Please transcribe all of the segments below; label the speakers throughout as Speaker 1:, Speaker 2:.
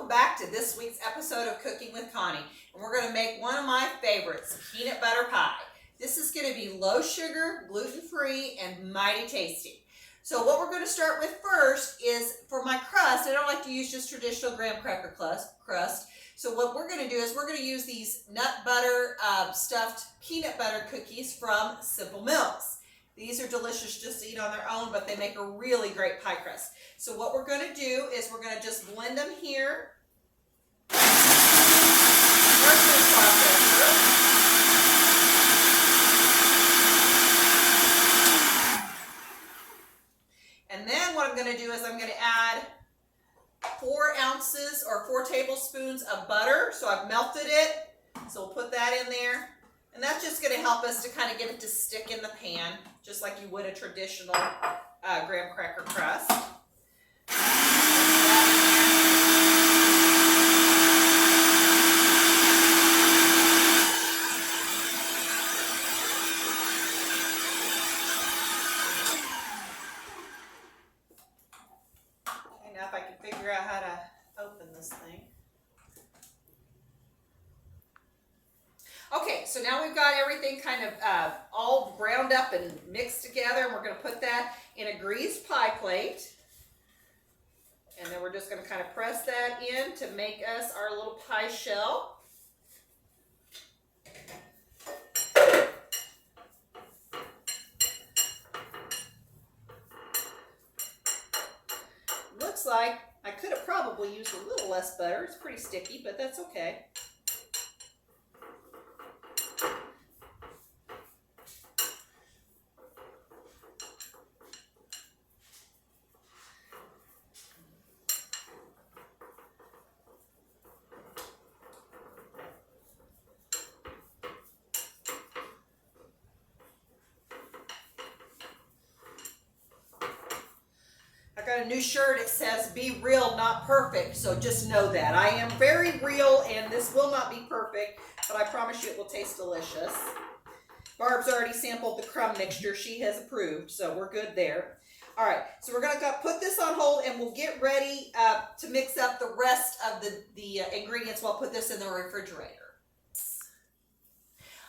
Speaker 1: welcome back to this week's episode of Cooking with Connie. And we're going to make one of my favorites, peanut butter pie. This is going to be low sugar, gluten-free, and mighty tasty. So what we're going to start with first is, for my crust, I don't like to use just traditional graham cracker crust. So what we're going to do is we're going to use these nut butter stuffed peanut butter cookies from Simple Mills. These are delicious just to eat on their own, but they make a really great pie crust. So what we're going to do is we're going to just blend them here. And then what I'm going to do is I'm going to add 4 ounces or 4 tablespoons of butter. So I've melted it. So we'll put that in there. And that's just going to help us to kind of get it to stick in the pan, just like you would a traditional graham cracker crust. Okay, now if I can figure out how to open this thing. Okay, so now we've got everything kind of all browned up and mixed together, and we're going to put that in a greased pie plate. And then we're just going to kind of press that in to make us our little pie shell. Looks like I could have probably used a little less butter. It's pretty sticky, but that's okay. Got a new shirt. It says be real, not perfect, so just know that I am very real and this will not be perfect, but I promise you it will taste delicious. Barb's already sampled the crumb mixture. She has approved, so we're good there. All right, so we're gonna put this on hold and we'll get ready to mix up the rest of the ingredients. We'll put this in the refrigerator.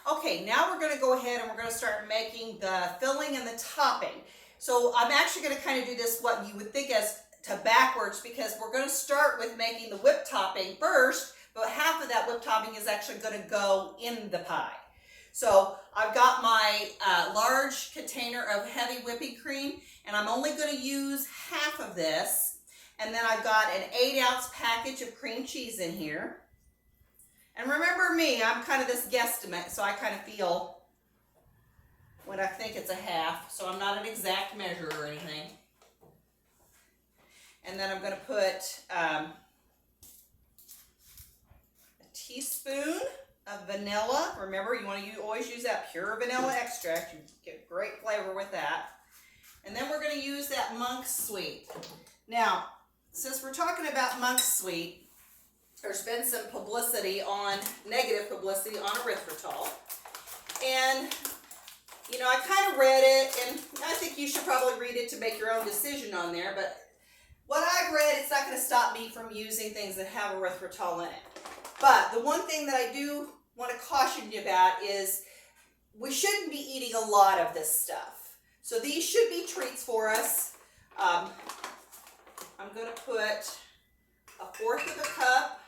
Speaker 1: Okay, now we're gonna go ahead and we're gonna start making the filling and the topping. So I'm actually going to kind of do this what you would think as to backwards, because we're going to start with making the whipped topping first, but half of that whipped topping is actually going to go in the pie. So I've got my large container of heavy whipping cream, and I'm only going to use half of this. And then I've got an 8-ounce package of cream cheese in here. And remember me, I'm kind of this guesstimate, so I kind of feel when I think it's a half, so I'm not an exact measure or anything. And then I'm going to put a teaspoon of vanilla. Remember, you want to always use that pure vanilla extract. You get great flavor with that. And then we're going to use that Monk's Sweet. Now, since we're talking about Monk's Sweet, there's been some negative publicity on erythritol. And you know, I kind of read it, and I think you should probably read it to make your own decision on there, but what I've read, it's not going to stop me from using things that have erythritol in it. But the one thing that I do want to caution you about is we shouldn't be eating a lot of this stuff. So these should be treats for us. I'm going to put 1/4 of a cup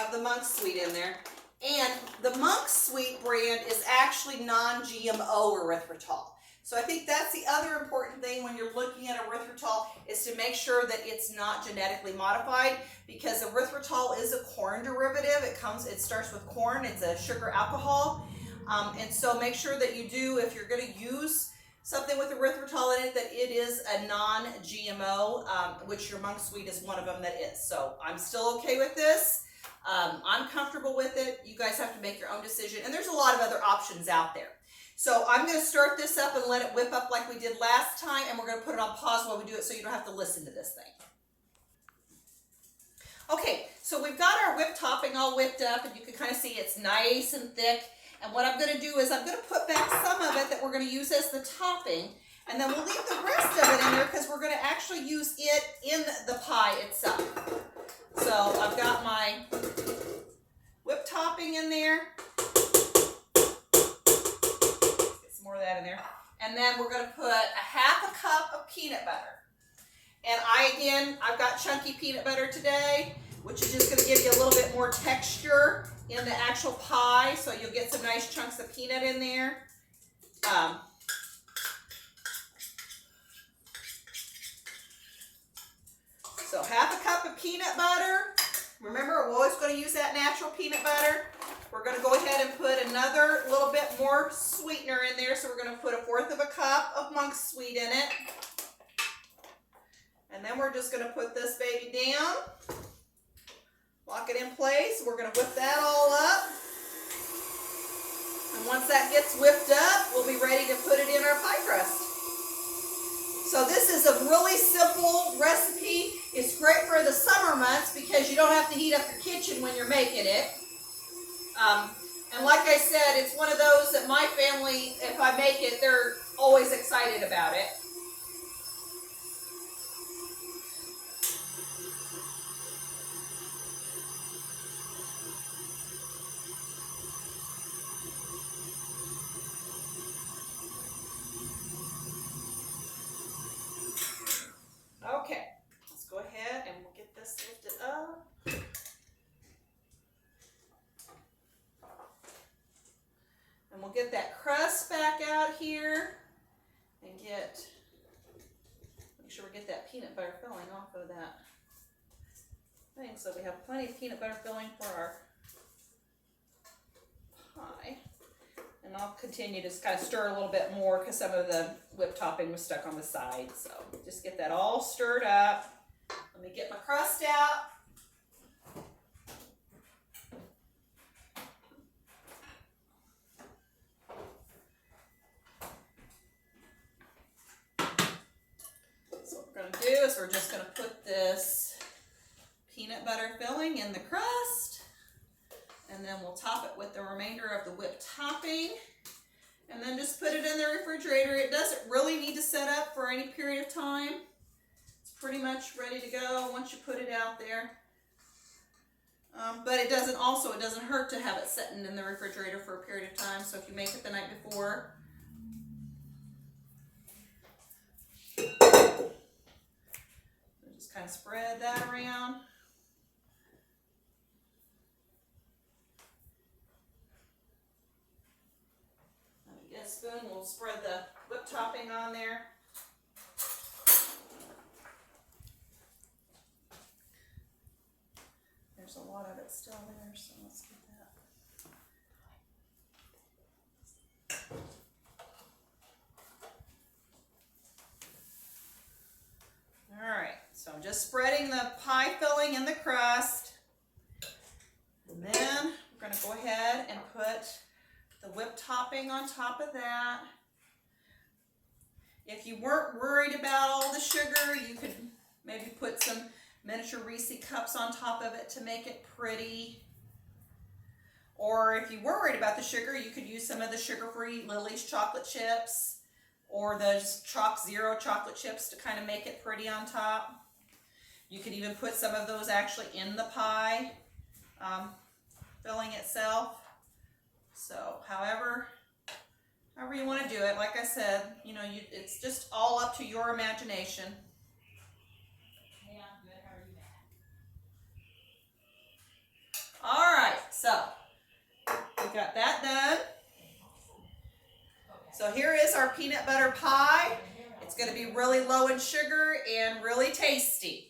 Speaker 1: of the Monk's Sweet in there. And the Monk's Sweet brand is actually non-GMO erythritol. So I think that's the other important thing when you're looking at erythritol, is to make sure that it's not genetically modified, because erythritol is a corn derivative. It starts with corn. It's a sugar alcohol. And so make sure that you do, if you're going to use something with erythritol in it, that it is a non-GMO, which your Monk's Sweet is one of them that is. So I'm still okay with this. I'm comfortable with it. You guys have to make your own decision. And there's a lot of other options out there. So I'm going to start this up and let it whip up like we did last time. And we're going to put it on pause while we do it so you don't have to listen to this thing. Okay, so we've got our whipped topping all whipped up. And you can kind of see it's nice and thick. And what I'm going to do is I'm going to put back some of it that we're going to use as the topping. And then we'll leave the rest of it in there because we're going to actually use it in the pie itself. So I've got peanut butter. And I've got chunky peanut butter today, which is just going to give you a little bit more texture in the actual pie, so you'll get some nice chunks of peanut in there. So half a cup of peanut butter. Remember, we're always going to use that natural peanut butter. We're going to go ahead and put another little bit more sweetener in there. So we're going to put 1/4 of a cup of monk's sweet in it. And then we're just going to put this baby down. Lock it in place. We're going to whip that all up. And once that gets whipped up, we'll be ready to put it in our pie crust. So this is a really simple recipe. It's great for the summer months because you don't have to heat up your kitchen when you're making it. And like I said, it's one of those that my family, if I make it, they're always excited about it. Okay, let's go ahead and we'll get this lifted up. And we'll get that crust back out here and make sure we get that peanut butter filling off of that thing so we have plenty of peanut butter filling for our pie. And I'll continue to kind of stir a little bit more because some of the whipped topping was stuck on the side. So just get that all stirred up. Let me get my crust out. So what we're going to do is we're just going to put this peanut butter filling in the crust. And then we'll top it with the remainder of the whipped topping. And then just put it in the refrigerator. It doesn't really need to set up for any period of time. It's pretty much ready to go once you put it out there. But it doesn't hurt to have it sitting in the refrigerator for a period of time. So if you make it the night before. Just kind of spread that around. Get a spoon, we'll spread the whipped topping on there. There's a lot of it still there, so let's get that. Alright, so I'm just spreading the pie filling in the crust. And then we're going to go ahead and put the whipped topping on top of that. If you weren't worried about all the sugar, you could maybe put some miniature Reese cups on top of it to make it pretty. Or if you were worried about the sugar, you could use some of the sugar-free Lily's chocolate chips or those Chalk Zero chocolate chips to kind of make it pretty on top. You could even put some of those actually in the pie filling itself. So, however you want to do it, like I said, it's just all up to your imagination. Hey, I'm good. How are you, Matt? All right, so we got that done. So here is our peanut butter pie. It's going to be really low in sugar and really tasty.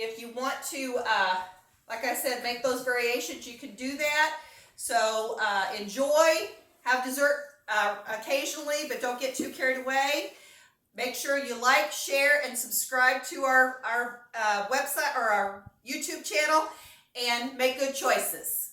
Speaker 1: If you want to, like I said, make those variations, you can do that. So enjoy, have dessert occasionally, but don't get too carried away. Make sure you like, share, and subscribe to our website or our YouTube channel, and make good choices.